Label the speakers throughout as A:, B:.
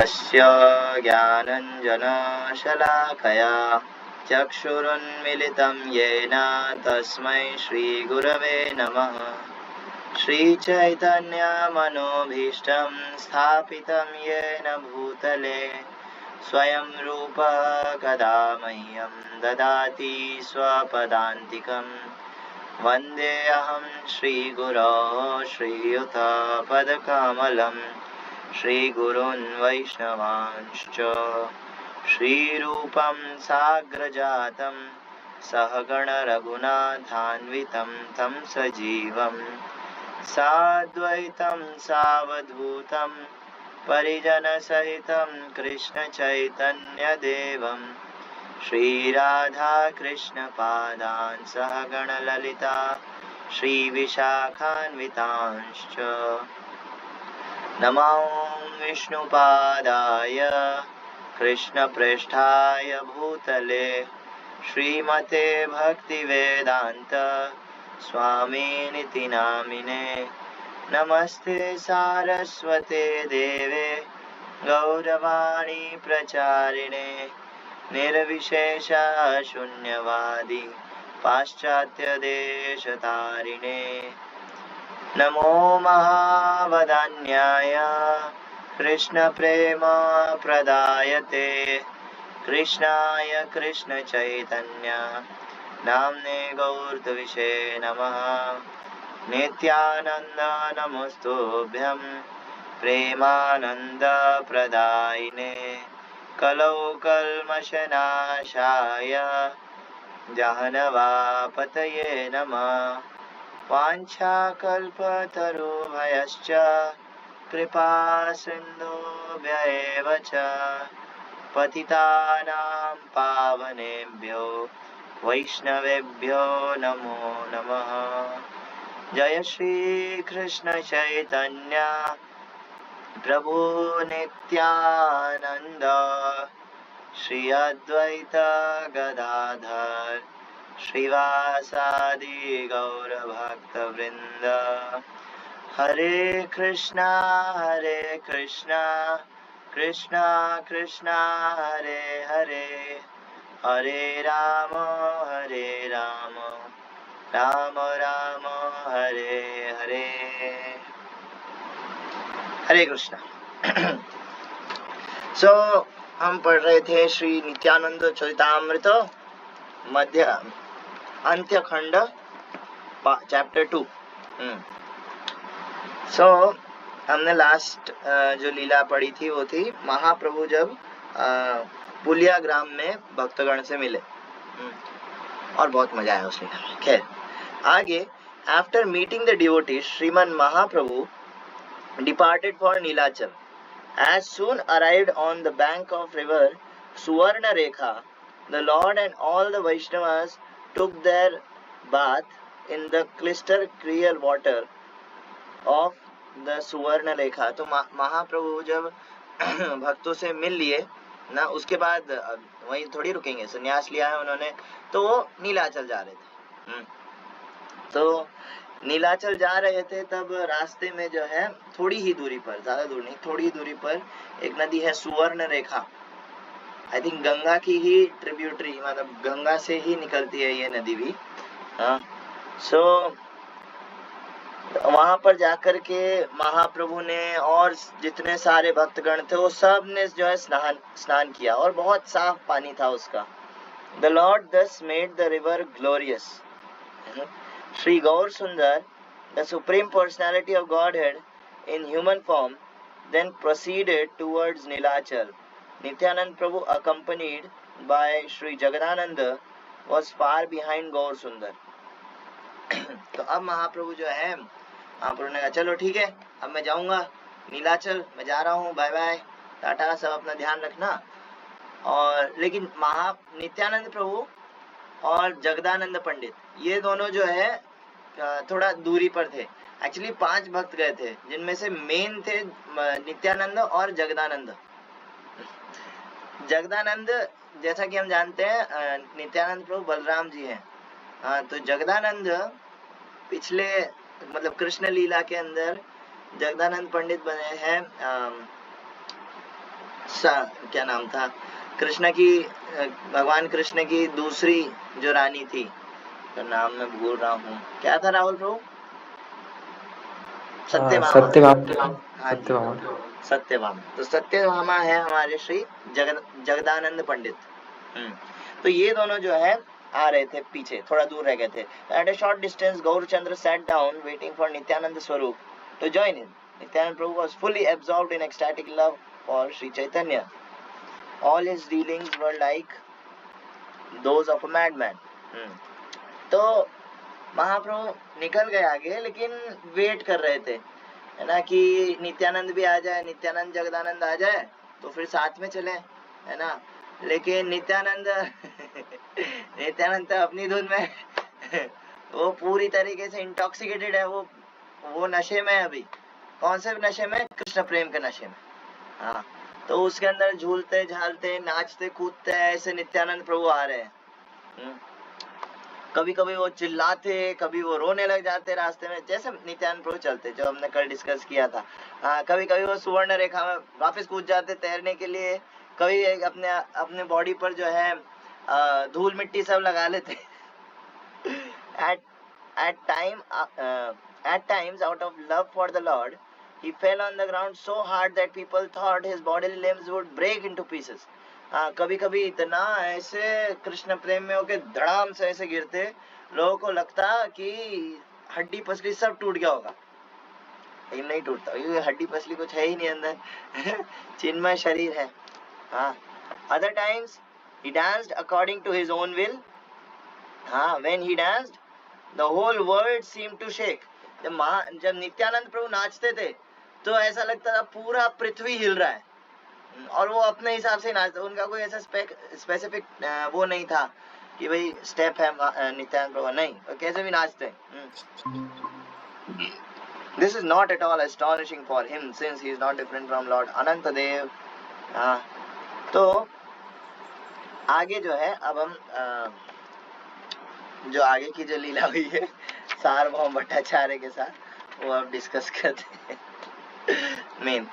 A: तस्य ज्ञानञ्जनशलाकया चक्षुरुन्मिलितं येन तस्मै श्रीगुरवे नमः। श्रीचैतन्यमनोभीष्टं स्थापितं येन भूतले स्वयं रूपः कदा मह्यं ददाति स्वपदान्तिकम्। वन्देऽहं श्रीगुरो श्रीयुतपदकमलं श्रीगुरून् वैष्णवांश्च श्रीरूपं साग्रजातं सहगणरघुनाथान्वितं तं सजीवं साद्वैतं सावधूतं परिजनसहितं कृष्णचैतन्यदेवं श्रीराधाकृष्णपादान् सहगणललिता श्रीविशाखान्वितांश्च नमो विष्णुपादाय कृष्णप्रेष्ठाय भूतले श्रीमते भक्तिवेदान्त स्वामिनिति नामिने। नमस्ते सारस्वते देवे गौरवाणी प्रचारिणे निर्विशेष शून्यवादी पाश्चात्यदेशतारिणे। नमो महावदान्याय कृष्णप्रेम प्रदायते कृष्णाय कृष्णचैतन्य नाम्ने गौरविषे नमः। नित्यानन्द नमोस्तुभ्यं प्रेमानन्द प्रदायिने कलौ कल्मषनाशाय जाह्नवापतये नमः। वाञ्छाकल्पतरुभयश्च कृपा सिन्धुभ्य एव च पतितानां पावनेभ्यो वैष्णवेभ्यो नमो नमः। जय श्री कृष्ण चैतन्य प्रभु नित्यानंद श्री अद्वैत गदाधर श्रीवासादि गौर भक्त वृंद। हरे कृष्णा कृष्णा कृष्णा हरे हरे हरे राम राम राम हरे हरे। हरे कृष्णा। सो हम पढ़ रहे थे श्री नित्यानंद चरितामृत मध्य अंत्य खंड चैप्टर 2। सो हमने लास्ट जो लीला पढ़ी थी वो थी महाप्रभु जब पुलिया ग्राम में भक्तगण से मिले और बहुत मजा आया उस लीला में। खैर आगे, after meeting the devotees Shriman Mahaprabhu departed for Nilachal. As soon arrived on the bank of river Suvarnarekha, the Lord and all the Vaishnavas took their bath in the crystal clear water of the Suvarnarekha. तो महाप्रभु जब भक्तों से मिल लिए ना, उसके बाद वहीं थोड़ी रुकेंगे, संन्यास लिया है उन्होंने, तो वो नीलाचल जा रहे थे। तो नीलाचल जा रहे थे, तब रास्ते में जो है थोड़ी ही दूरी पर, ज्यादा दूर नहीं, थोड़ी ही दूरी पर एक नदी है सुवर्ण रेखा। आई थिंक गंगा की ही ट्रिब्यूटरी, मतलब गंगा से ही निकलती है ये नदी भी। सो वहां पर जाकर के महाप्रभु ने और जितने सारे भक्तगण थे वो सब ने जो है स्नान किया और बहुत साफ पानी था उसका। द लॉर्ड दस made the river glorious. Sri Gaur Sundar, the Supreme Personality of Godhead in human form, then proceeded towards Nilachal. Nityanand Prabhu, accompanied by Sri Jagadananda, was far behind Gaur Sundar. तो अब महाप्रभु जो है, महाप्रभु ने कहा चलो ठीक है, अब मैं जाऊंगा नीलाचल, मैं जा रहा हूँ, बाय बाय, टाटा, सब अपना ध्यान रखना। और लेकिन नित्यानंद प्रभु और जगदानंद पंडित, ये दोनों जो है थोड़ा दूरी पर थे। एक्चुअली 5 भक्त गए थे, जिनमें से मेन थे नित्यानंद और जगदानंद। जगदानंद जैसा कि हम जानते हैं नित्यानंद प्रभु बलराम जी हैं। तो जगदानंद पिछले मतलब कृष्ण लीला के अंदर जगदानंद पंडित बने हैं क्या नाम था कृष्ण की, भगवान कृष्ण की दूसरी जो रानी थी, तो नाम मैं भूल रहा हूँ, क्या था राहुल प्रभु? सत्यभामा।
B: सत्यभामा।
A: हाँ जी,
B: सत्यभामा।
A: सत्यभामा। तो सत्यभामा है हमारे श्री जगदानंद पंडित। तो ये दोनों जो है आ रहे थे पीछे, थोड़ा दूर रह गए थे। At a short distance Gaurchandra sat down waiting for Nityananda Swarup to join him. Nityanand Prabhu was fully absorbed in ecstatic love for Sri Chaitanya. All his dealings were like those of a madman. तो महाप्रभु निकल गए आगे, लेकिन wait कर रहे थे, है ना, कि नित्यानंद भी आ जाए, नित्यानंद जगदानंद आ जाए तो फिर साथ में चले, है ना। लेकिन नित्यानंद नित्यानंद तो अपनी धुन में वो पूरी तरीके से इंटॉक्सिकेटेड है, वो नशे में है अभी। कौन से नशे में? कृष्ण प्रेम के नशे में। हाँ, तो उसके अंदर झूलते झालते नाचते कूदते ऐसे नित्यानंद प्रभु आ रहे हैं। कभी कभी वो चिल्लाते, कभी वो रोने लग जाते रास्ते में, जैसे नित्यानंद प्रभु चलते, जो हमने कल डिस्कस किया था। कभी कभी वो सुवर्ण रेखा में वापस कूद जाते तैरने के लिए, कभी अपने अपने बॉडी पर जो है धूल मिट्टी सब लगा लेते। at times out of love for the Lord he fell on the ground so hard that people thought his bodily limbs would break into pieces. कभी कभी इतना ऐसे कृष्ण प्रेम में होके धड़ाम से ऐसे गिरते, लोगों को लगता कि हड्डी पसली सब टूट गया होगा, लेकिन नहीं टूटता, ये हड्डी पसली कुछ है ही नहीं अंदर। चिन्मय शरीर है। Other times he danced according to his own will. When he danced the whole world seemed to shake. जब नित्यानंद प्रभु नाचते थे तो ऐसा लगता था पूरा पृथ्वी हिल रहा है, और वो अपने हिसाब से नाचते, उनका कोई ऐसा स्पेसिफिक वो नहीं था कि भाई स्टेप है नित्यानंद प्रभु, नहीं, कैसे भी नाचते। This is not at all astonishing for him since he is not different from Lord Anantadev. तो आगे जो है, अब हम जो आगे की जो लीला हुई है सार्वभौम भट्टाचार्य के साथ, वो अब डिस्कस करते हैं। मेन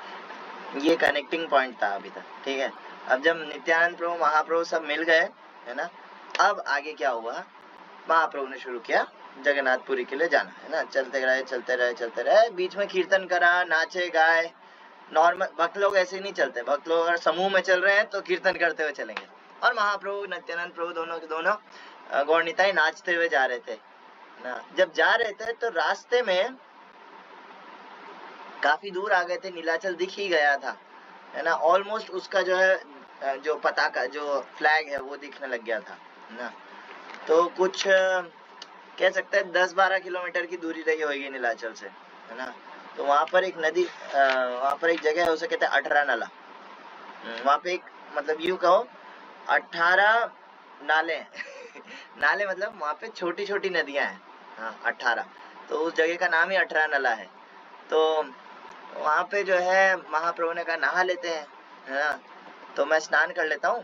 A: ये कनेक्टिंग पॉइंट था अभी तक, ठीक है। अब जब नित्यानंद प्रभु महाप्रभु सब मिल गए, है ना, अब आगे क्या हुआ, महाप्रभु ने शुरू किया जगन्नाथपुरी के लिए जाना, है ना। चलते रहे, बीच में कीर्तन करा, नाचे गाए। नॉर्मल भक्त लोग ऐसे नहीं चलते, भक्त लोग अगर समूह में चल रहे हैं तो कीर्तन करते हुए चलेंगे, और महाप्रभु नित्यानंद प्रभु दोनों के दोनों गौर निताई नाचते हुए जा रहे थे ना। जब जा रहे थे तो रास्ते में काफी दूर आ गए थे, नीलाचल दिख ही गया था, है ना। ऑलमोस्ट उसका जो है जो पताका, जो फ्लैग है, वो दिखने लग गया था ना। तो कुछ कह सकते हैं 10-12 किलोमीटर की दूरी रही होगी नीलाचल से, है ना। तो वहाँ पर एक नदी, वहाँ पर एक जगह है, उसे कहते हैं 18 नाला। वहाँ पे एक, मतलब यूँ कहो 18 नाले नाले मतलब वहाँ पे छोटी छोटी नदियाँ हैं, 18, तो उस जगह का नाम ही 18 नाला है। तो वहाँ पे जो है महाप्रभु ने कहा नहा लेते हैं, है ना। तो मैं स्नान कर लेता हूँ,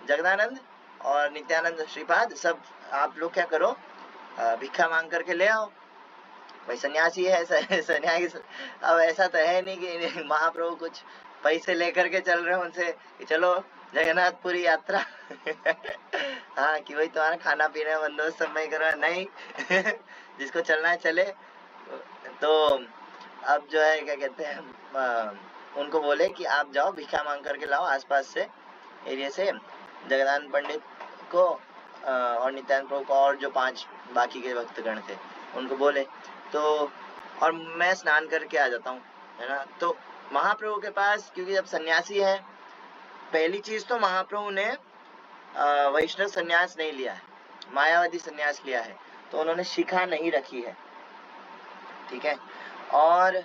A: जगदानंद और नित्यानंद श्रीपाद सब आप लोग क्या करो, भिक्षा मांग करके ले आओ। भाई सन्यासी है, सन्यासी, अब ऐसा तो है नहीं कि महाप्रभु कुछ पैसे लेकर के चल रहे हैं उनसे कि चलो जगन्नाथपुरी यात्रा कि भाई तुम्हारा खाना पीना बंदोबस्त सब मैं करो, नहीं। जिसको चलना है चले। तो अब जो है क्या कहते हैं, उनको बोले कि आप जाओ भिक्षा मांग करके लाओ आसपास से एरिया से, जगदानंद पंडित को और नित्यानंद प्रभु को और जो 5 बाकी के भक्तगण थे उनको बोले। तो और मैं स्नान करके आ जाता हूँ, है ना। तो महाप्रभु के पास, क्योंकि जब सन्यासी है, पहली चीज तो महाप्रभु ने वैष्णव सन्यास नहीं लिया है, मायावादी सन्यास लिया है, तो उन्होंने शिखा नहीं रखी है, ठीक है। और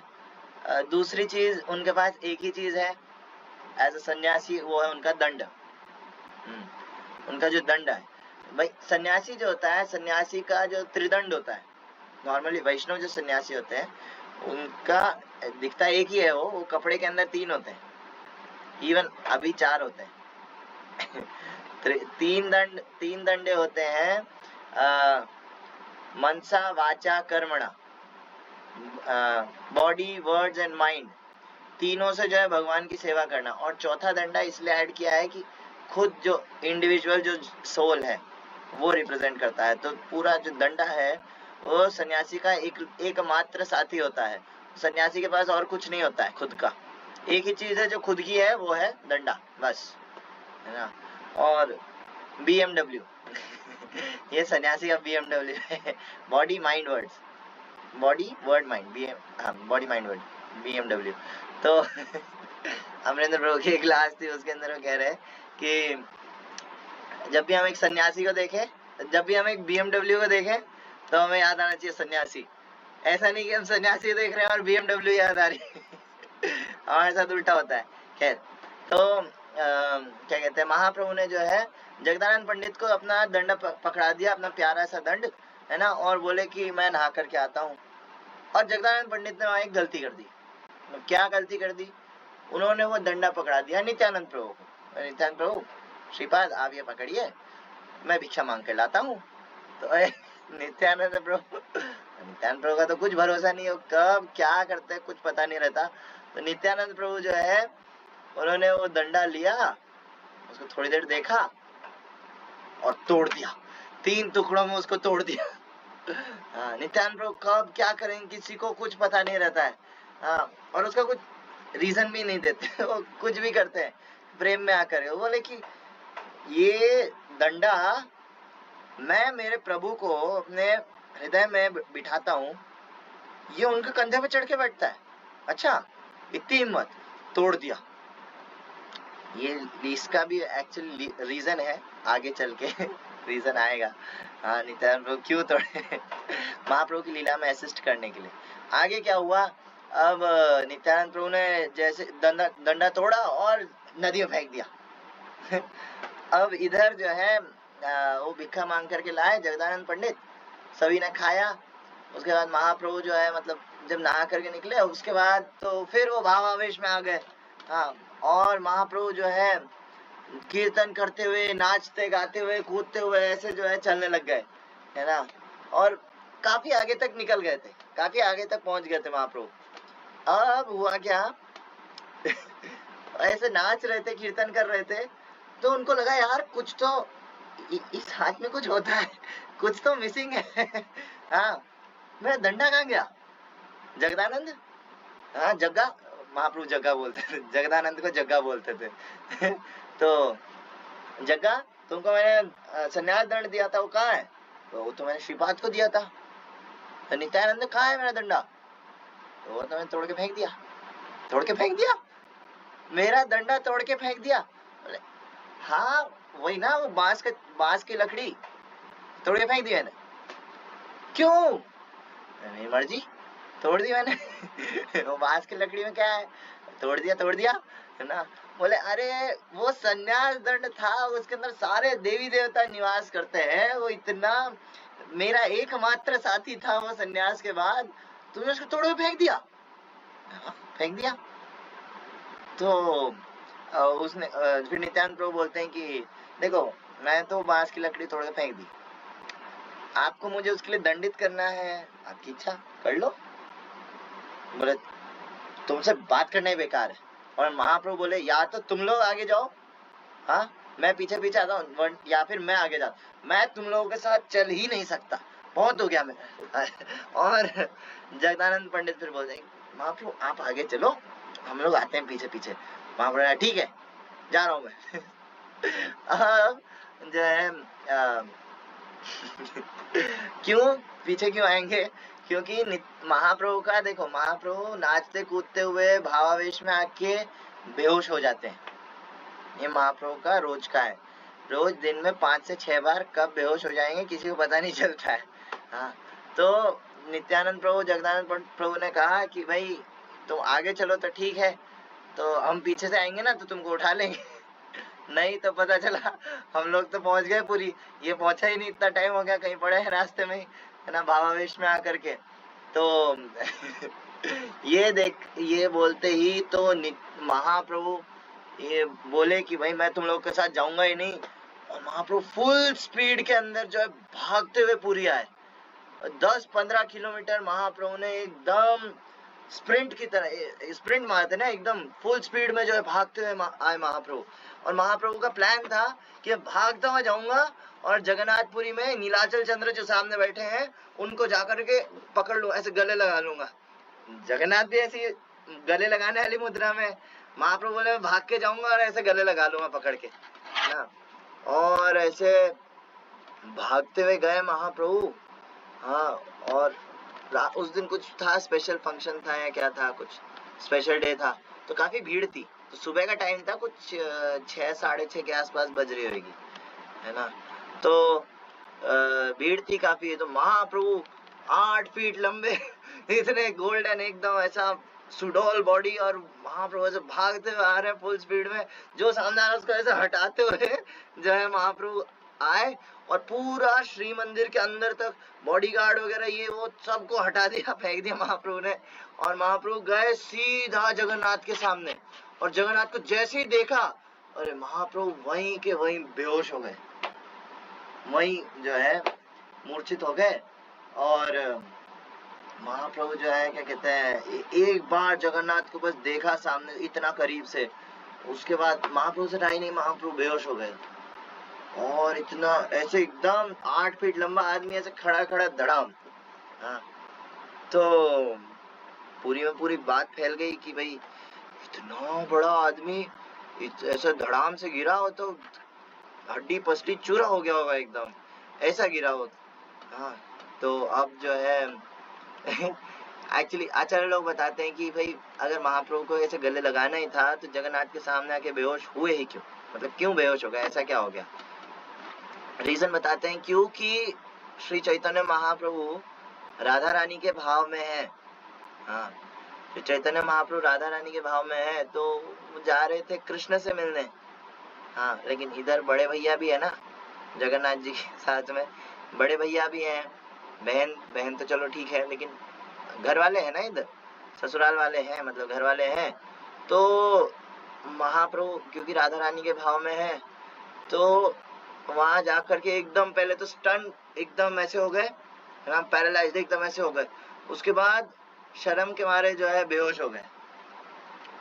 A: दूसरी चीज उनके पास एक ही चीज है एज अ सन्यासी, वो है उनका दंड। उनका जो दंड है, भाई सन्यासी जो होता है, सन्यासी का जो त्रिदंड होता है, नॉर्मली वैष्णव जो सन्यासी होते हैं उनका दिखता एक ही है, वो कपड़े के अंदर 3 होते हैं, इवन अभी 4 होते हैं। 3 दंडे होते हैं, मनसा वाचा कर्मणा, बॉडी वर्ड्स एंड माइंड, तीनों से जो है भगवान की सेवा करना। और चौथा डंडा इसलिए ऐड किया है कि खुद जो इंडिविजुअल जो सोल है वो रिप्रेजेंट करता है। तो पूरा जो डंडा है वो सन्यासी का एकमात्र साथी होता है। सन्यासी के पास और कुछ नहीं होता है खुद का, एक ही चीज है जो खुद की है, वो है डंडा, बस, है ना। और BMW ये सन्यासी का BMW है। Body mind words, body word mind, हाँ बॉडी माइंड वर्ड BMW। तो अमरेंद्र प्रभु की क्लास थी, उसके अंदर वो कह रहे हैं कि जब भी हम एक सन्यासी को देखें, जब भी हम एक BMW को देखें तो हमें याद आना चाहिए सन्यासी। ऐसा नहीं कि हम सन्यासी देख रहे हैं और BMW याद आ रही है हमारे साथ उल्टा होता है। खैर, तो क्या कहते हैं, महाप्रभु ने जो है जगदानंद पंडित को अपना दंड पकड़ा दिया, अपना प्यारा सा दंड, है ना, और बोले कि मैं नहा करके आता हूँ। और जगदानंद पंडित ने वहां एक गलती कर दी। क्या गलती कर दी? उन्होंने वो डंडा पकड़ा दिया नित्यानंद प्रभु को। नित्यानंद प्रभु, श्रीपाद आप ये पकड़िए, मैं भिक्षा मांग कर लाता हूँ। तो नित्यानंद प्रभु का तो कुछ भरोसा नहीं हो, कब क्या करते हैं कुछ पता नहीं रहता। तो नित्यानंद प्रभु जो है उन्होंने वो डंडा लिया, उसको थोड़ी देर देखा और तोड़ दिया, 3 टुकड़ों में उसको तोड़ दिया। हाँ, नित्यानंद प्रभु कब क्या करेंगे किसी को कुछ पता नहीं रहता है। हाँ, और उसका कुछ रीजन भी नहीं देते वो कुछ भी करते हैं प्रेम में आकर। वो बोले कि ये डंडा मैं मेरे प्रभु को अपने हृदय में बिठाता हूँ, ये उनके कंधे पे चढ़ के बैठता है। अच्छा, इतनी हिम्मत, तोड़ दिया। ये इसका भी एक्चुअली रीजन है, आगे चल के रीजन आएगा। हाँ, नित्यानंद प्रभु क्यों तोड़े महाप्रभु की लीला में असिस्ट करने के लिए। आगे क्या हुआ, अब नित्यानंद प्रभु ने जैसे डंडा तोड़ा और नदी में फेंक दिया। अब इधर जो है वो भिक्षा मांग करके लाए जगदानंद पंडित, सभी ने खाया। उसके बाद महाप्रभु जो है मतलब जब नहा करके निकले, उसके बाद तो फिर वो भावावेश में आ गए। हाँ, और महाप्रभु जो है कीर्तन करते हुए, नाचते गाते हुए, कूदते हुए ऐसे जो है चलने लग गए, है ना। और काफी आगे तक निकल गए थे, काफी आगे तक पहुंच गए थे महाप्रभु। अब हुआ क्या ऐसे नाच रहे थे, कीर्तन कर रहे थे, तो उनको लगा यार कुछ तो इस हाथ में कुछ होता है, कुछ तो मिसिंग है। हाँ, मेरा डंडा कहाँ गया? जगदानंद, हाँ जग्गा, महाप्रभु जग्गा बोलते थे, जगदानंद को जग्गा बोलते थे। तो जग्गा, तुमको मैंने संन्यास दंड दिया था, वो कहाँ है? तो वो तो मैंने श्रीपाद को दिया था। तो नित्यानंद, कहाँ है मेरा डंडा? तो वो तो मैंने तोड़ के फेंक दिया। तोड़ के फेंक दिया? मेरा डंडा तोड़ के फेंक दिया? हाँ वही ना, वो बांस की लकड़ी तोड़ के फेंक दी मैंने। क्यों? मेरी मर्जी, तोड़ दी मैंने। वो बांस की लकड़ी में क्या है, तोड़ दिया, है ना। बोले अरे वो संन्यास दंड था, उसके अंदर सारे देवी देवता निवास करते हैं, वो इतना मेरा एकमात्र साथी था वो संन्यास के बाद, तुमने उसको तोड़ के फेंक दिया? फेंक दिया। तो उसने फिर नित्यानंद प्रभु बोलते हैं कि देखो मैं तो बांस की लकड़ी तोड़ के फेंक दी, आपको मुझे उसके लिए दंडित करना है, आपकी इच्छा कर लो। बोले तुमसे बात करना ही बेकार है। और महाप्रभु बोले या तो तुम लोग आगे जाओ, हाँ मैं पीछे पीछे आता हूँ, या फिर मैं आगे जाता, मैं तुम लोगों के साथ चल ही नहीं सकता, बहुत हो गया मैं। और जगदानंद पंडित फिर बोलते हैं महाप्रभु आप आगे चलो, हम लोग आते हैं पीछे पीछे। महाप्रभु ठीक है जा रहा हूँ मैं। अब जो है क्यों पीछे क्यों आएंगे? क्योंकि महाप्रभु का देखो, महाप्रभु नाचते कूदते हुए भावावेश में आके बेहोश हो जाते हैं। ये महाप्रभु का रोज का है, रोज दिन में 5 से 6 बार कब बेहोश हो जाएंगे किसी को पता नहीं चलता है। हाँ, तो नित्यानंद प्रभु जगदानंद प्रभु ने कहा कि भाई तुम आगे चलो तो ठीक है, तो हम पीछे से आएंगे ना तो तुमको उठा लेंगे। नहीं तो पता चला हम लोग तो पहुंच गए पूरी, ये पहुंचा ही नहीं, इतना टाइम हो गया, कहीं पड़े हैं रास्ते में, है ना, भावावेश में आकर के। तो ये देख, ये बोलते ही तो महाप्रभु ये बोले कि भाई मैं तुम लोग के साथ जाऊंगा ही नहीं। और महाप्रभु फुल स्पीड के अंदर जो है भागते हुए पूरी आए। 10-15 किलोमीटर महाप्रभु ने एकदम स्प्रिंट की तरह स्प्रिंट मारते ना, एकदम फुल स्पीड में जो है भागते हुए आए महाप्रभु। और महाप्रभु का प्लान था कि भागता हुआ जाऊंगा और जगन्नाथपुरी में नीलाचल चंद्र जो सामने बैठे हैं उनको जाकर के पकड़ लूं, ऐसे गले लगा लूंगा। जगन्नाथ भी ऐसी गले लगाने वाली मुद्रा में, महाप्रभु बोले भाग के जाऊंगा और ऐसे गले लगा लूंगा पकड़ के ना। और ऐसे भागते हुए गए महाप्रभु। हाँ, और उस दिन कुछ था, स्पेशल फंक्शन था या क्या था, कुछ स्पेशल डे था, तो काफी भीड़ थी। तो सुबह का टाइम था, कुछ 6 साढ़े 6 के आसपास बज रही होगी, है ना। तो भीड़ थी काफी। तो महाप्रभु 8 फीट लंबे इतने गोल्डन, एकदम ऐसा सुडोल बॉडी, और महाप्रभु ऐसे भागते हुए आ रहे हैं फुल स्पीड में। जो सामने आ रहा है उसको ऐसे हटाते हुए जो है महाप्रभु आए, और पूरा श्री मंदिर के अंदर तक बॉडीगार्ड वगैरह ये वो सबको हटा दिया, फेंक दिया महाप्रभु ने। और महाप्रभु गए सीधा जगन्नाथ के सामने, और जगन्नाथ को जैसे ही देखा, अरे महाप्रभु वहीं के वहीं बेहोश हो गए, वहीं जो है मूर्छित हो गए। और महाप्रभु जो है क्या कहते हैं, एक बार जगन्नाथ को बस देखा सामने इतना करीब से, उसके बाद महाप्रभु से रहा ही नहीं, महाप्रभु बेहोश हो गए। और इतना ऐसे एकदम 8 फीट लंबा आदमी ऐसे खड़ा खड़ा धड़ाम। हाँ, तो पूरी में पूरी बात फैल गई कि भाई इतना बड़ा आदमी ऐसे धड़ाम से गिरा हो तो हड्डी पसली चूरा हो गया होगा, एकदम ऐसा गिरा हो। हाँ, तो अब जो है एक्चुअली आचार्य लोग बताते हैं कि भाई अगर महाप्रभु को ऐसे गले लगाना ही था तो जगन्नाथ के सामने आके बेहोश हुए ही क्यों, मतलब क्यों बेहोश हो गए, ऐसा क्या हो गया। रीजन बताते हैं, क्योंकि श्री चैतन्य महाप्रभु राधा रानी के भाव में है। हाँ, श्री चैतन्य महाप्रभु राधा रानी के भाव में है, तो जा रहे थे कृष्ण से मिलने। हाँ, लेकिन इधर बड़े भैया भी है ना जगन्नाथ जी के साथ में, बड़े भैया भी हैं, बहन तो चलो ठीक है, लेकिन घर वाले हैं ना, इधर ससुराल वाले हैं, मतलब घर वाले हैं। तो महाप्रभु क्योंकि राधा रानी के भाव में है, तो वहां जाकर के एकदम पहले तो स्टन एकदम ऐसे हो गए, पैरालाइज्ड एकदम ऐसे हो गए। उसके बाद शर्म के मारे जो है बेहोश हो गए,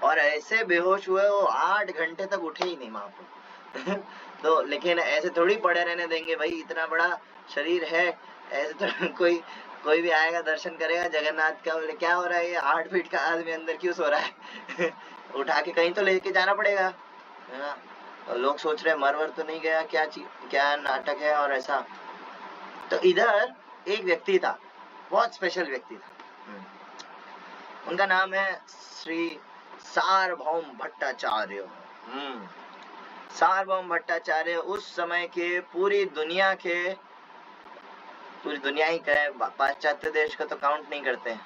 A: और ऐसे बेहोश हुए वो 8 घंटे तक उठे ही नहीं महाप्रभु। तो लेकिन ऐसे थोड़ी पड़े रहने देंगे भाई, इतना बड़ा शरीर है, ऐसे तो कोई भी आएगा दर्शन करेगा जगन्नाथ का, बोले क्या हो रहा है, ये 8 फीट का आदमी अंदर क्यों सो रहा है। उठा के कहीं तो लेके जाना पड़ेगा, है ना। और लोग सोच रहे मरवर तो नहीं गया, क्या नाटक है और ऐसा। तो इधर एक व्यक्ति था, बहुत स्पेशल व्यक्ति था, उनका नाम है श्री सार्वभौम भट्टाचार्य। सार्वभौम भट्टाचार्य उस समय के पूरी दुनिया ही कहे, पाश्चात्य देश का तो काउंट नहीं करते हैं,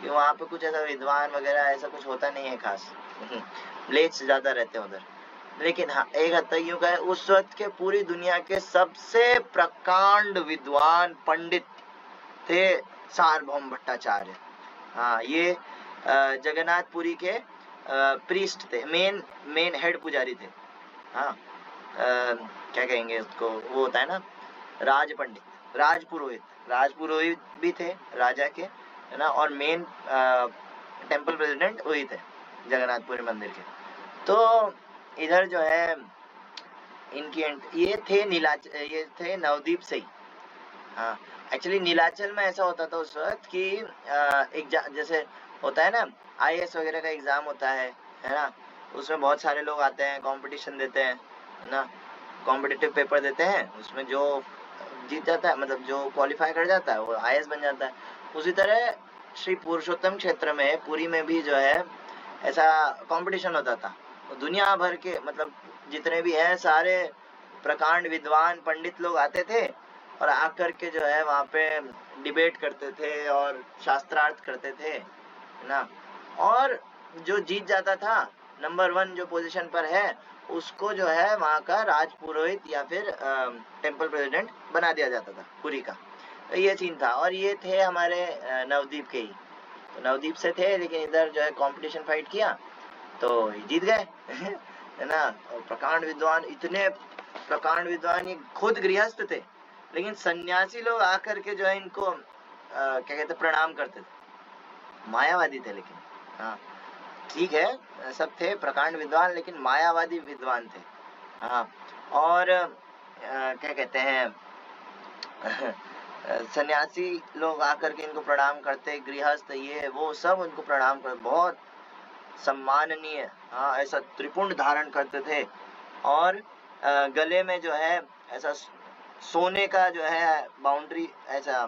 A: कि वहाँ पे कुछ ऐसा विद्वान वगैरह ऐसा कुछ होता नहीं है खास, ब्लेड्स ज्यादा रहते हैं उधर। लेकिन हाँ, एक हद तक यूं कहे उस वक्त के पूरी दुनिया के सबसे प्रकांड विद्वान पंडित थे सार्वभौम भट्टाचार्य। हाँ, ये जगन्नाथपुरी के प्रीस्ट थे, मेन हेड पुजारी थे। हाँ, क्या कहेंगे उसको, वो होता है ना राज पंडित, राजपुरोहित भी थे राजा के, है ना, और मेन टेम्पल प्रेसिडेंट वही थे जगन्नाथपुरी मंदिर के। तो इधर जो है इनकी ये थे नवदीप से ही। हाँ, एक्चुअली नीलाचल में ऐसा होता था उस वक्त कि एक जैसे होता है ना IAS वगैरह का एग्जाम होता है ना, उसमें बहुत सारे लोग आते हैं, कंपटीशन देते हैं, है ना, कॉम्पिटिटिव पेपर देते हैं, उसमें जो जीत जाता है, मतलब जो क्वालिफाई कर जाता है वो IAS बन जाता है। उसी तरह श्री पुरुषोत्तम क्षेत्र में पुरी में भी जो है ऐसा कंपटीशन होता था। दुनिया भर के मतलब जितने भी हैं सारे प्रकांड विद्वान पंडित लोग आते थे, और आकर के जो है वहाँ पे डिबेट करते थे और शास्त्रार्थ करते थे, है ना। और जो जीत जाता था, नंबर 1 जो पोजीशन पर है, उसको जो है वहाँ का राजपुरोहित या फिर टेम्पल प्रेसिडेंट बना दिया जाता था पुरी का। तो ये सीन था, और ये थे हमारे नवदीप के ही, तो नवदीप से थे, लेकिन इधर जो है कंपटीशन फाइट किया तो जीत गए। है ना। और प्रकांड विद्वान, इतने प्रकांड विद्वान, ये खुद गृहस्थ थे, लेकिन सन्यासी लोग आकर के जो है इनको क्या कहते प्रणाम करते थे, मायावादी थे लेकिन, हाँ ठीक है, सब थे प्रकांड विद्वान लेकिन मायावादी विद्वान थे। हाँ, और क्या कहते हैं सन्यासी लोग आकर के इनको प्रणाम करते, गृहस्थ ये वो सब उनको प्रणाम करते, बहुत सम्माननीय, हाँ ऐसा त्रिपुंड धारण करते थे, और गले में जो है ऐसा सोने का जो है बाउंड्री ऐसा,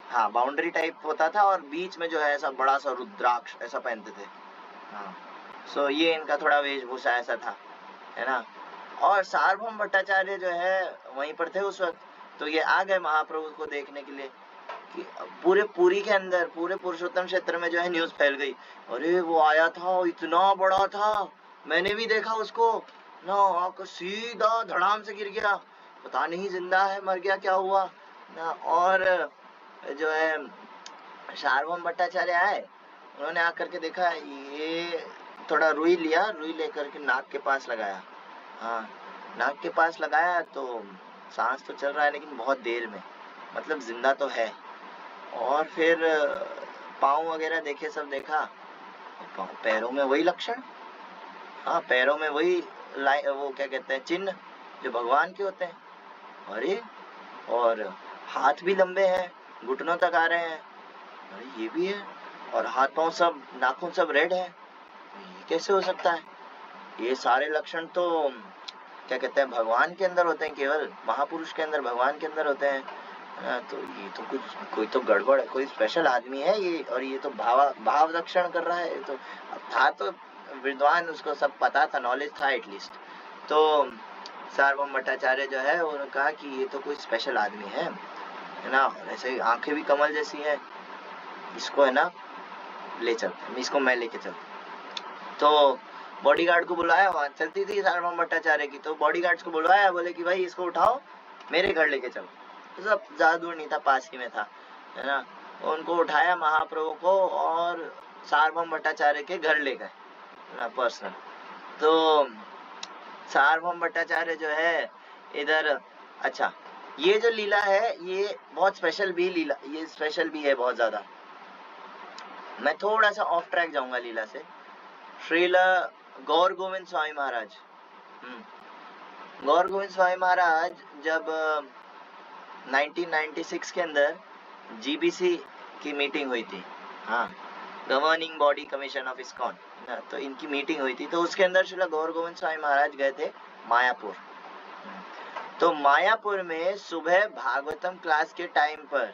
A: हाँ बाउंड्री टाइप होता था, और बीच में जो है ऐसा बड़ा सा रुद्राक्ष ऐसा पहनते थे। हाँ, सो ये इनका थोड़ा वेशभूषा ऐसा था, है ना। और सार्वभौम भट्टाचार्य जो है वहीं पर थे उस वक्त, तो ये आ गए महाप्रभु को देखने के लिए कि पूरे पुरी के अंदर, पूरे पुरुषोत्तम क्षेत्र में जो है न्यूज फैल गई, अरे वो आया था, इतना बड़ा था, मैंने भी देखा उसको ना, आकर सीधा धड़ाम से गिर गया, पता नहीं जिंदा है मर गया क्या हुआ ना। और जो है सार्वभौम भट्टाचार्य आए, उन्होंने आकर के देखा, ये थोड़ा रुई लिया, रुई लेकर के नाक के पास लगाया, हाँ नाक के पास लगाया तो सांस तो चल रहा है लेकिन बहुत देर में, मतलब जिंदा तो है। और फिर पाँव वगैरह देखे, सब देखा, पैरों में वही लक्षण, हाँ पैरों में वही वो क्या कहते हैं चिन्ह जो भगवान के होते हैं, अरे और हाथ भी लंबे हैं, घुटनों तक आ रहे हैं, अरे ये भी है, और हाथ पांव सब, नाखून सब रेड है, ये कैसे हो सकता है? ये सारे लक्षण तो क्या कहते हैं भगवान के अंदर होते हैं, केवल महापुरुष के अंदर, भगवान के अंदर होते हैं, तो ये तो कुछ, कोई तो गड़बड़ है, कोई स्पेशल आदमी है ये, और ये तो भाव रक्षण कर रहा है, तो था तो विद्वान, उसको सब पता था, नॉलेज था एटलीस्ट। तो सार्वभौम भट्टाचार्य जो है उन्होंने कहा कि ये तो कोई स्पेशल आदमी है ना, ऐसे आंखें भी कमल जैसी है, इसको है ना ले चलते, इसको मैं लेके चलता। तो बॉडीगार्ड को बुलाया, वहां चलती थी सार्वभौम भट्टाचार्य की, तो बॉडीगार्ड्स को बुलवाया, बोले कि भाई इसको उठाओ मेरे घर लेके चलो, तो सब ज्यादा दूर नहीं था, पास ही में था, है ना। उनको उठाया महाप्रभु को और सार्वभौम भट्टाचार्य के घर ले गए ना, पर्सनल। तो सार्वभौम भट्टाचार्य जो है इधर, अच्छा ये जो लीला है ये बहुत स्पेशल भी लीला, ये स्पेशल भी है बहुत ज्यादा। मैं थोड़ा सा ऑफ ट्रैक जाऊंगा लीला से। श्रील गौर गोविंद स्वामी महाराज, गौर गोविंद स्वामी महाराज जब 1996 के अंदर जीबीसी की मीटिंग हुई थी, हाँ governing body commission of ISKCON, तो इनकी मीटिंग हुई थी, तो उसके अंदर श्रील गौर गोविंद स्वामी महाराज गए थे मायापुर। तो मायापुर में सुबह भागवतम क्लास के टाइम पर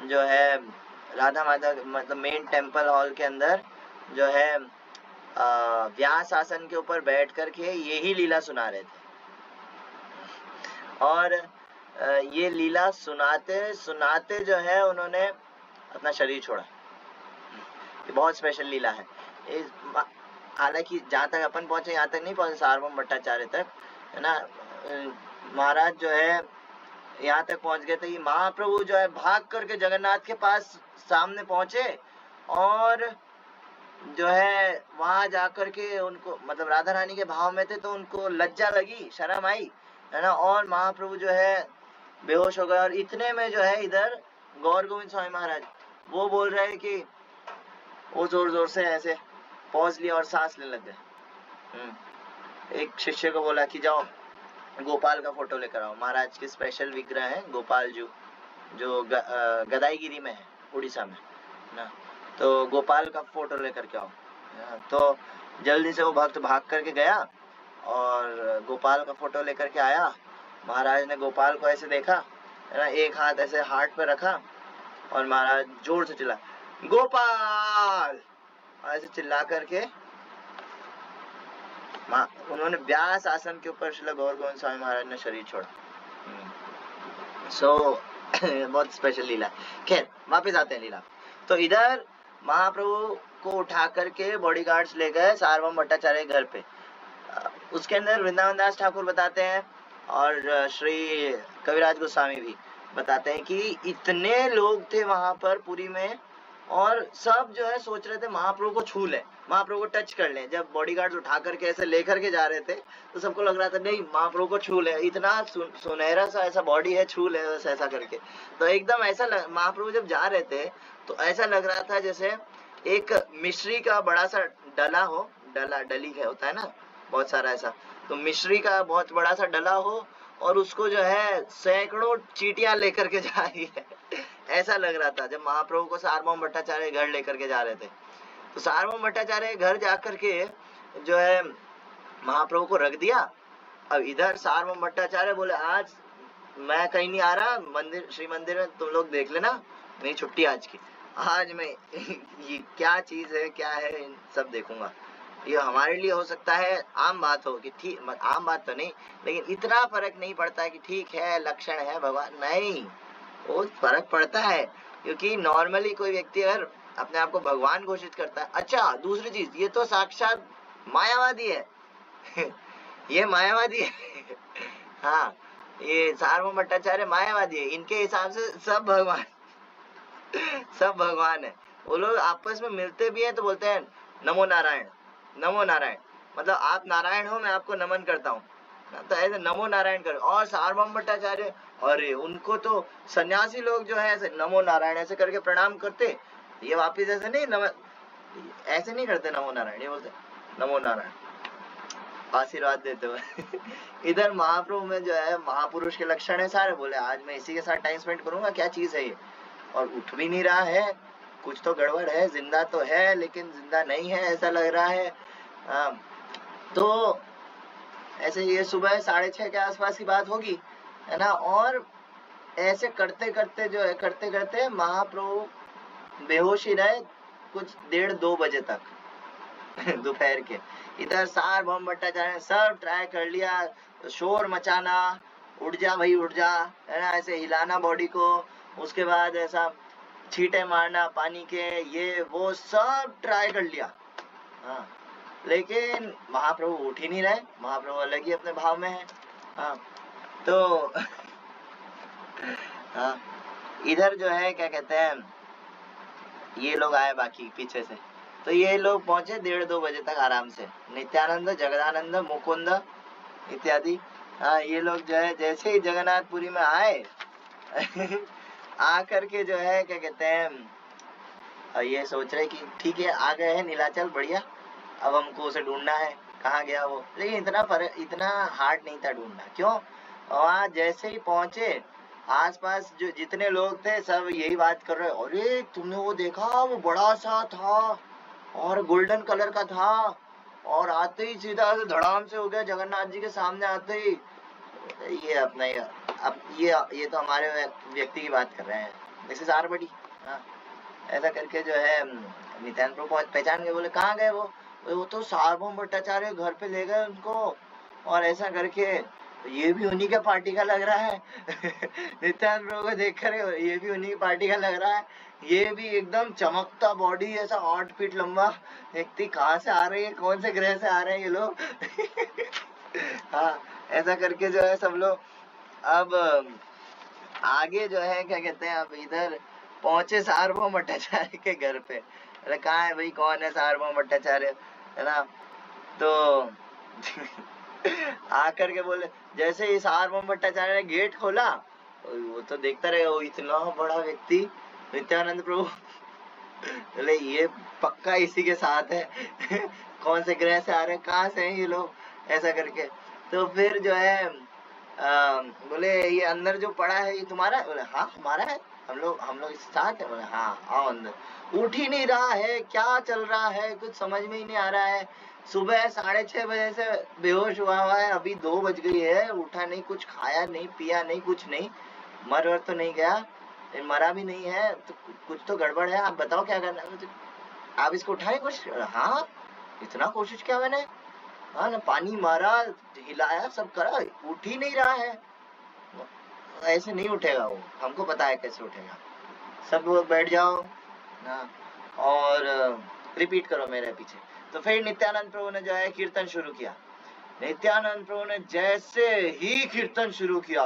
A: जो है राधा माता, मतलब मेन टेम्पल हॉल के अंदर जो है व्यास आसन के ऊपर बैठ करके यही लीला सुना रहे थे, और ये लीला सुनाते सुनाते जो है उन्होंने अपना शरीर छोड़ा। ये बहुत स्पेशल लीला है, हालांकि जहाँ तक अपन पहुंचे यहाँ तक नहीं पहुंचे, सार्वभौम भट्टाचार्य तक, है ना। महाराज जो है यहाँ तक पहुंच गए थे, ये महाप्रभु जो है भाग करके जगन्नाथ के पास सामने पहुंचे, और जो है वहां जाकर के उनको, मतलब राधा रानी के भाव में थे तो उनको लज्जा लगी, शर्म आई, है ना, और महाप्रभु जो है बेहोश हो गए। और इतने में जो है इधर गौर गोविंद स्वामी महाराज वो बोल रहे हैं कि वो जोर जोर से ऐसे पॉज लिया और सांस लेने लग गए। एक शिष्य को बोला कि जाओ गोपाल का फोटो लेकर आओ, महाराज के स्पेशल विग्रह है गोपाल जी, जो गदाईगिरी में है, उड़ीसा में ना, तो गोपाल का फोटो लेकर के आओ। तो जल्दी से वो भक्त भाग करके गया और गोपाल का फोटो लेकर के आया। महाराज ने गोपाल को ऐसे देखा, है ना, एक हाथ ऐसे हार्ट पे रखा, और महाराज जोर से चिल्ला गोपाल, ऐसे चिल्ला करके उन्होंने व्यास आसन के ऊपर श्रील गौर गोविंद स्वामी महाराज ने शरीर छोड़ा। बहुत स्पेशल लीला। खैर वापिस आते हैं लीला। तो इधर महाप्रभु को उठा करके बॉडीगार्ड्स ले गए सार्वभौम भट्टाचार्य घर पे। उसके अंदर वृंदावन दास ठाकुर बताते हैं और श्री कविराज गोस्वामी भी बताते हैं कि इतने लोग थे वहां पर पुरी में, और सब जो है सोच रहे थे महाप्रभु को छू ले, महाप्रभु को टच कर लें। जब बॉडीगार्ड्स उठा करके ऐसे लेकर के जा रहे थे तो सबको लग रहा था नहीं महाप्रभु को छू ले, इतना सुनहरा सा ऐसा बॉडी है, छू ले बस ऐसा करके। तो एकदम ऐसा महाप्रभु जब जा रहे थे तो ऐसा लग रहा था जैसे एक मिश्री का बड़ा सा डला हो, डला डली है होता है ना बहुत सारा ऐसा, तो मिश्री का बहुत बड़ा सा डला हो और उसको जो है सैकड़ों चीटियां लेकर के जा रही है ऐसा लग रहा था जब महाप्रभु को सार्वभौम भट्टाचार्य घर लेकर के जा रहे थे। तो सार्वभौम भट्टाचार्य घर जाकर के जो है महाप्रभु को रख दिया। अब इधर सार्वभौम भट्टाचार्य बोले आज मैं कहीं नहीं आ रहा, मंदिर श्री मंदिर में तुम लोग देख लेना, मेरी छुट्टी आज की, आज मैं ये क्या चीज है क्या है इन सब देखूंगा। ये हमारे लिए हो सकता है आम बात हो कि ठीक, आम बात तो नहीं लेकिन इतना फर्क नहीं पड़ता है कि ठीक है लक्षण है भगवान, नहीं वो फर्क पड़ता है क्योंकि नॉर्मली कोई व्यक्ति अगर अपने आप को भगवान घोषित करता है। अच्छा दूसरी चीज, ये तो साक्षात मायावादी है ये मायावादी है हाँ ये सार्वभौम भट्टाचार्य मायावादी है, इनके हिसाब से सब भगवान सब भगवान है। वो लोग आपस में मिलते भी हैं तो बोलते हैं नमो नारायण, नमो नारायण, मतलब आप नारायण हो मैं आपको नमन करता हूँ, तो ऐसे नमो नारायण कर। और सार्वभौम भट्टाचार्य अरे उनको तो सन्यासी लोग जो है ऐसे नमो नारायण ऐसे करके प्रणाम करते, ये वापिस ऐसे नहीं ऐसे नहीं करते नमो नारायण, ये बोलते नमो नारायण आशीर्वाद देते हुए इधर महाप्रभु में जो है महापुरुष के लक्षण है सारे, बोले आज मैं इसी के साथ टाइम स्पेंड करूंगा, क्या चीज है ये, और उठ भी नहीं रहा है, कुछ तो गड़बड़ है, जिंदा तो है लेकिन जिंदा नहीं है ऐसा लग रहा है। तो ऐसे ये सुबह 6:30 के आसपास की बात होगी है ना। और ऐसे करते करते जो है करते करते महाप्रभु बेहोश ही रहे कुछ 1:30-2 बजे तक दोपहर के। इधर सार्वभौम भट्टाचार्य ने सब ट्राई कर लिया, शोर मचाना, उठ जा भाई उठ जा, है ना, ऐसे हिलाना बॉडी को, उसके बाद ऐसा छींटे मारना पानी के, ये वो सब ट्राई कर लिया। हाँ लेकिन महाप्रभु उठ ही नहीं रहे, महाप्रभु अलग ही अपने भाव में है। हाँ तो हाँ इधर जो है क्या कहते हैं ये लोग आए बाकी पीछे से, तो ये लोग पहुंचे 1:30-2 बजे तक आराम से, नित्यानंद, जगदानंद, मुकुंद इत्यादि। हाँ ये लोग जो है जैसे ही जगन्नाथपुरी में आए आकर के जो है क्या कहते हैं ये सोच रहे कि ठीक है आ गए हैं नीलाचल बढ़िया, अब हमको उसे ढूंढना है कहाँ गया वो। लेकिन इतना हार्ड नहीं था ढूंढना, क्यों, वहाँ जैसे ही पहुंचे आसपास जो जितने लोग थे सब यही बात कर रहे, अरे तुमने वो देखा वो बड़ा सा था और गोल्डन कलर का था, और आते ही सीधा से धड़ाम से हो गया जगन्नाथ जी के सामने आते ही। ये अपना अब ये तो हमारे व्यक्ति की बात कर रहे हैं, दिस इज आर बडी। ऐसा करके जो है नित्यानंद प्रभु पहचान गए, बोले कहाँ गए वो तो सार्वभौम भट्टाचार्य घर पे ले गए उनको, और ऐसा करके ये भी उन्हीं के पार्टी का लग रहा है नित्यानंद प्रभु को देख कर ये भी उन्हीं की पार्टी का लग रहा है, ये भी एकदम चमकता बॉडी ऐसा 8 फीट लंबा व्यक्ति, कहाँ से आ रही है, कौन से ग्रह से आ रहे हैं ये लोग हाँ ऐसा करके जो है सब लोग अब आगे जो है क्या कहते हैं अब इधर पहुंचे सार्वभौम भट्टाचार्य के घर पे। अरे कहाँ है भाई, कौन है सार्वभौम भट्टाचार्य, है ना। तो आकर के बोले, जैसे ही सार्वभौम भट्टाचार्य ने गेट खोला वो तो देखता रहे, वो इतना बड़ा व्यक्ति नित्यानंद प्रभु बोले ये पक्का इसी के साथ है कौन से ग्रह से आ रहे, कहाँ से हैं ये लोग, ऐसा करके। तो फिर जो है बोले ये अंदर जो पड़ा है ये तुम्हारा है, बोले हाँ हमारा है, हम लोग इसके साथ है, बोले हाँ आओ अंदर। उठ ही नहीं रहा है, क्या चल रहा है कुछ समझ में ही नहीं आ रहा है। सुबह 6:30 बजे से बेहोश हुआ है, अभी 2 बज गई है, उठा नहीं, कुछ खाया नहीं पिया नहीं, कुछ नहीं, मर तो नहीं गया, मरा भी नहीं है, तो कुछ तो गड़बड़ है, आप बताओ क्या करना है, आप इसको उठाए कुछ। हाँ इतना कोशिश किया मैंने, हाँ ना, पानी मारा, हिलाया, सब करा, उठ ही नहीं रहा है। ऐसे नहीं उठेगा वो, हमको पता है कैसे उठेगा। सब लोग बैठ जाओ ना और रिपीट करो मेरे पीछे। तो फिर नित्यानंद प्रभु ने जो है कीर्तन शुरू किया। नित्यानंद प्रभु ने जैसे ही कीर्तन शुरू किया,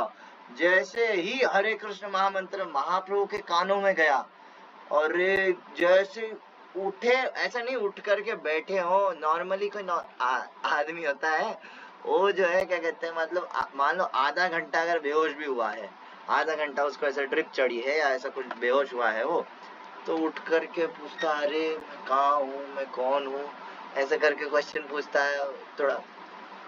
A: जैसे ही हरे कृष्ण महामंत्र महाप्रभु के कानों में गया, और जैसे उठे ऐसा नहीं उठ करके बैठे हो, नॉर्मली कोई आदमी होता है वो जो है क्या कहते हैं मतलब मान लो आधा घंटा अगर बेहोश भी हुआ है, आधा घंटा उसको ऐसा ड्रिप चढ़ी है या ऐसा कुछ बेहोश हुआ है वो, तो उठ करके पूछता अरे मैं कहाँ हूँ, मैं कौन हूँ, ऐसा करके क्वेश्चन पूछता है। थोड़ा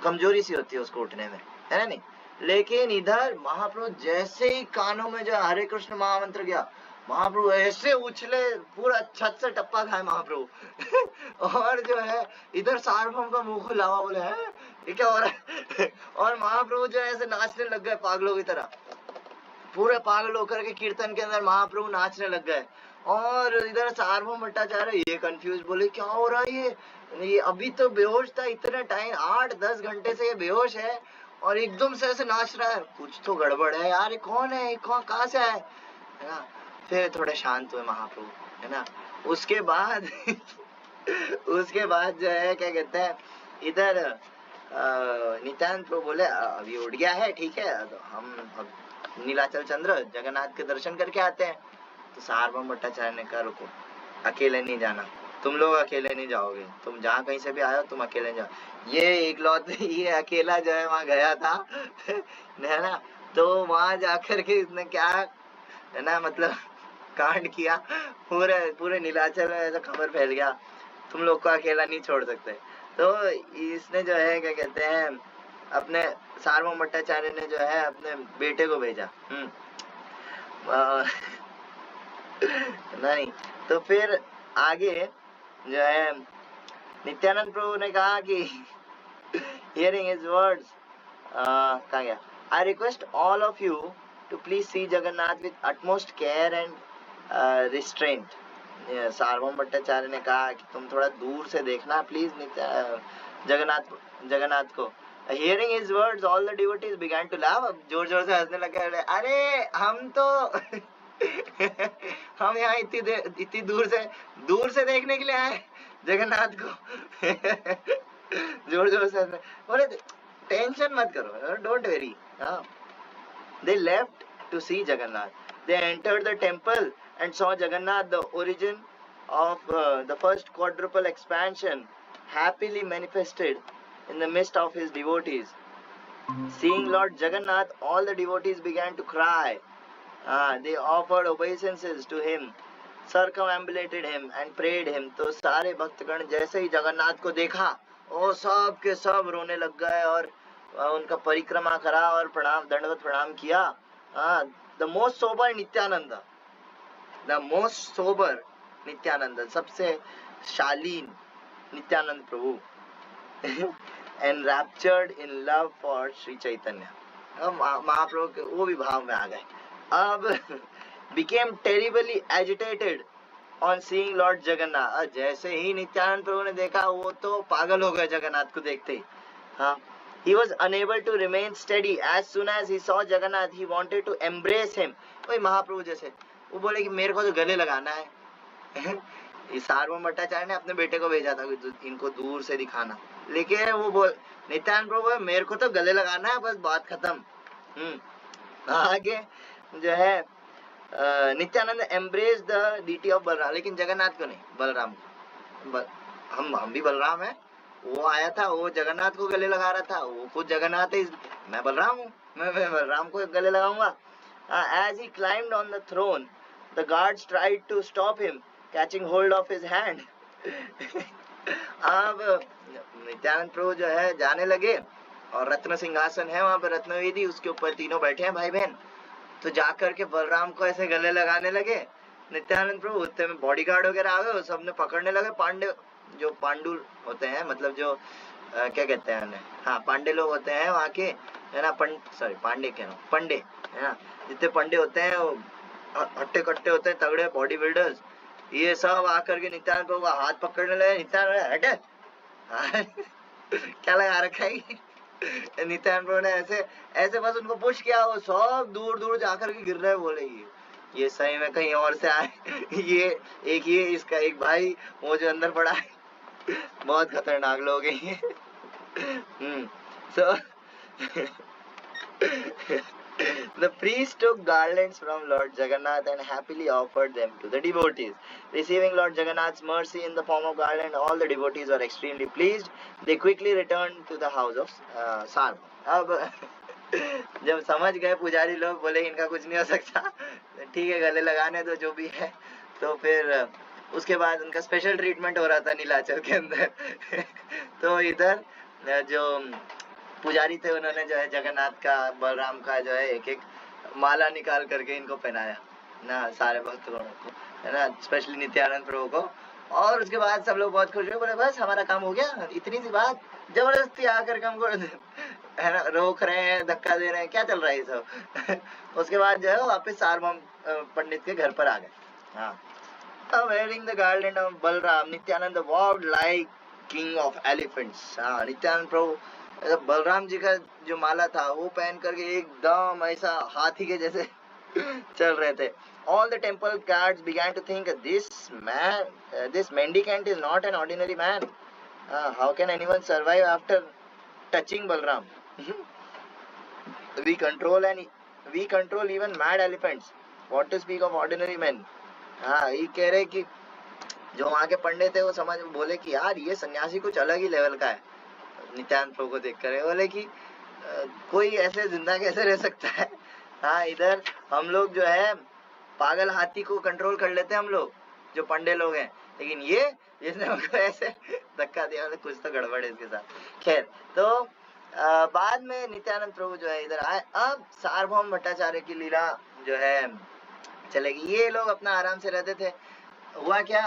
A: कमजोरी सी होती है उसको उठने में, है ना नहीं। लेकिन इधर महाप्रभु जैसे ही कानों में जो हरे कृष्ण महामंत्र गया, महाप्रभु ऐसे उछले, पूरा छत से टप्पा खाए महाप्रभु और जो है इधर सार्वभौम का मुंह खुला हुआ, बोले है ये क्या हो रहा है और महाप्रभु जो है ऐसे नाचने लग गए पागलों की तरह, पूरे पागल होकर के कीर्तन के अंदर महाप्रभु नाचने लग गए। और इधर सार्वभौम भट्टाचार्य ये कंफ्यूज, बोले क्या हो रहा है ये अभी तो बेहोश था, इतने टाइम 8-10 घंटे से ये बेहोश है और एकदम से ऐसे नाच रहा है, कुछ तो गड़बड़ है यार, ये कौन है, कहाँ से है ना। फिर थोड़े शांत हुए महाप्रभु, है ना। उसके बाद उसके बाद जो है क्या कहते हैं इधर नित्यानंद प्रभु बोले अभी उठ गया है, ठीक है, तो हम अब नीलाचल चंद्र जगन्नाथ के दर्शन करके आते हैं। तो सार्वभौम भट्टाचार्य ने कहा रुको, अकेले नहीं जाना, तुम लोग अकेले नहीं जाओगे, तुम जहाँ कहीं से भी आए हो तुम अकेले जाओ। ये इकलौते ये अकेला जो है वहाँ गया था है ना, तो वहाँ जाकर के इसने क्या है ना मतलब कांड किया, पूरे नीलाचल में ऐसा खबर फैल गया, तुम लोग को अकेला नहीं छोड़ सकते। तो इसने जो है क्या कहते हैं अपने सार्वभौम भट्टाचार्य ने जो है अपने बेटे को भेजा। नहीं तो फिर आगे जो है नित्यानंद प्रभु ने कहा कि hearing his words, कहा गया, I request all of you to please see Jagannath with utmost care and restraint. सार्वभौम भट्टाचार्य ने कहा कि तुम थोड़ा दूर से देखना प्लीज जगन्नाथ को। Hearing his words, all the devotees began to laugh. अब जोर जोर से हंसने लगे, अरे हम तो हम यहाँ इतनी दूर से देखने के लिए आए जगन्नाथ को जोर जोर से बोले टेंशन मत करो, don't very. They left to see Jagannath. They entered the temple and saw Jagannath, the origin of the first quadruple expansion, happily manifested in the midst of his devotees. Seeing Lord Jagannath, all the devotees began to cry. They offered obeisances to him, circumambulated him and prayed him. तो सारे भक्तगण जैसे ही जगन्नाथ को देखा वो सब के सब रोने लग गए और उनका परिक्रमा करा और प्रणाम दंडवत प्रणाम किया। The most sober Nityanand, the most sober Nityanand, सबसे शालीन नित्यानंद प्रभु enraptured in love for Shri Chaitanya, महाप्रभु के वो भी भाव में आ गए। अब became terribly agitated on seeing Lord Jagannath. जैसे ही नित्यानंद प्रभु ने देखा वो तो पागल हो गए जगन्नाथ को देखते ही। He was unable to remain steady. As soon as he saw Jagannath, he wanted to embrace him. वही महाप्रभु जैसे वो बोले कि मेरे को तो गले लगाना है सार्वभौम भट्टाचार्य ने अपने बेटे को भेजा था इनको दूर से दिखाना, लेकिन वो बोल नित्यानंद प्रभु मेरे को तो गले लगाना है, बस बात खत्म। आगे जो है Nityananda embrace the deity of Balaram, लेकिन जगन्नाथ को नहीं, बलराम को। हम भी बलराम है, वो आया था वो जगन्नाथ को गले लगा रहा था, वो खुद जगन्नाथ है, मैं बलराम हूँ, मैं बलराम को गले लगाऊंगा। As he climbed on the throne, the guards tried to stop him, catching hold of his hand. अब नित्यानंद प्रभु जो है जाने लगे और रत्न सिंहासन है वहां पे, रत्नवेदी, उसके ऊपर तीनों बैठे हैं भाई बहन, तो जाकर के बलराम को ऐसे गले लगाने लगे। नित्यानंद प्रभु उतने में बॉडीगार्ड वगैरह आ गए, सबने पकड़ने लगे, पांडे जो पांडुल होते हैं, मतलब जो क्या कहते हैं उन्हें, हाँ पांडे लोग होते हैं वहाँ के, है ना, पांडे कह रहा हूँ, पंडे, है ना, जितने पंडे होते हैं वो हट्टे कट्टे होते हैं, तगड़े बॉडी बिल्डर्स, ये सब आकर के नित्यानंद प्रभु का हाथ पकड़ने लगे। नित्यानंद हटे क्या लगा रखा है नित्यानंद प्रभु ने ऐसे बस उनको पुश किया, वो सब दूर दूर जाकर के गिर रहे, बोले ये सही में कहीं और से आए ये इसका एक भाई वो जो अंदर पड़ा है, बहुत खतरनाक लोग हैं ये। The priest took garlands from Lord Jagannath and happily offered them to the devotees. Receiving Lord Jagannath's mercy in the form of garland, all the devotees were extremely pleased. They quickly returned to the house of Sarva. अब जब समझ गए पुजारी लोग, बोले इनका कुछ नहीं हो सकता, ठीक है गले लगाने दो जो भी है, तो फिर उसके बाद उनका स्पेशल ट्रीटमेंट हो रहा था नीलाचल के अंदर। तो इधर जो पुजारी थे उन्होंने जो है जगन्नाथ का, बलराम का जो है एक एक माला निकाल करके इनको पहनाया ना, सारे भक्तों को, है ना, स्पेशली नित्यानंद प्रभु को। और उसके बाद सब लोग बहुत खुश हुए, बोले बस हमारा काम हो गया, इतनी सी बात, जबरदस्ती आकर के हमको है ना रोक रहे हैं, धक्का दे रहे हैं, क्या चल रहा है ये सब। उसके बाद जो है वापस सार्वभौम पंडित के घर पर आ गए। हाँ, wearing the garland of Balram, Nityananda walked like king of elephants. हाँ, नित्यानंद प्रभु बलराम जी का जो माला था वो पहन करके एकदम ऐसा हाथी के जैसे चल रहे थे। All the temple guards began to think, this man, this mendicant is not an ordinary man. How can anyone survive after touching Balram? We control even mad elephants. What to speak of ordinary men? हाँ, ये कह रहे कि जो वहाँ के पंडित थे वो समझ बोले कि यार ये सन्यासी कुछ अलग ही लेवल का है। नित्यानंद प्रभु को देख कर बोले कि कोई ऐसे जिंदा कैसे रह सकता है। हाँ, इधर हम लोग जो है पागल हाथी को कंट्रोल कर लेते हैं हम लोग, जो पंडे लोग हैं, लेकिन ये जिसने हमको ऐसे धक्का दिया, तो कुछ तो गड़बड़ है इसके साथ। खैर, तो बाद में नित्यानंद प्रभु जो है इधर आए। अब सार्वभौम भट्टाचार्य की लीला जो है चलेगी। ये लोग अपना आराम से रहते थे। हुआ क्या,